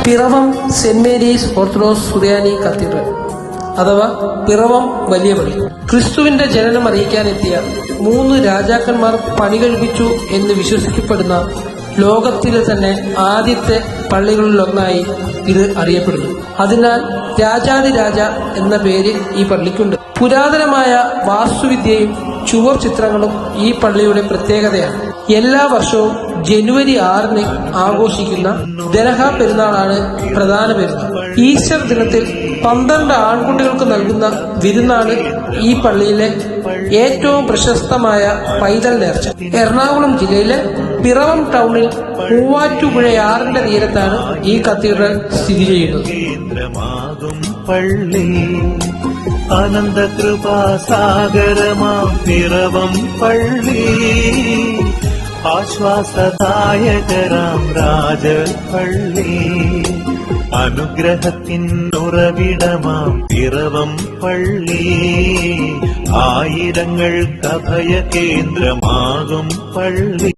Piravom saint Mary's orthodox സുറിയാനി cathedral അഥവാ പിറവം വലിയ പള്ളി. ക്രിസ്തുവിന്റെ ജനനം അറിയിക്കാനെത്തിയ 3 രാജാക്കന്മാർ പണി കഴിപ്പിച്ചു എന്ന് വിശ്വസിക്കപ്പെടുന്ന ലോകത്തിലെ തന്നെ ആദ്യത്തെ പള്ളികളിലൊന്നായി ഇത് അറിയപ്പെടുന്നു. അതിനാൽ രാജാതിരാജ എന്ന പേര് ഈ പള്ളിക്കുണ്ട്. പുരാതനമായ വാസ്തുവിദ്യയും ചുവർ ചിത്രങ്ങളും ഈ പള്ളിയുടെ പ്രത്യേകതയാണ്. എല്ലാ വർഷവും ജനുവരി 6 ആഘോഷിക്കുന്ന ദരഹ പെരുന്നാളാണ് പ്രധാന പെരുന്നാൾ. ഈസ്റ്റർ ദിനത്തിൽ 12 ആൺകുട്ടികൾക്ക് നൽകുന്ന വിരുന്നാണ് ഈ പള്ളിയിലെ ഏറ്റവും പ്രശസ്തമായ പൈതൽ നേർച്ച. എറണാകുളം ജില്ലയിലെ പിറവം ടൗണിൽ മൂവാറ്റുപുഴയാറിന്റെ തീരത്താണ് ഈ കത്തീഡ്രൽ സ്ഥിതി ചെയ്യുന്നത്. അനന്തകൃപാസാഗരമാം പിറവം പള്ളി, ആശ്വാസദായകരാം രാജപള്ളി, അനുഗ്രഹത്തിൻ ഉറവിടമാം പിറവം പള്ളി, ആയിരങ്ങൾക്ക് അഭയ കേന്ദ്രമാകും പള്ളി.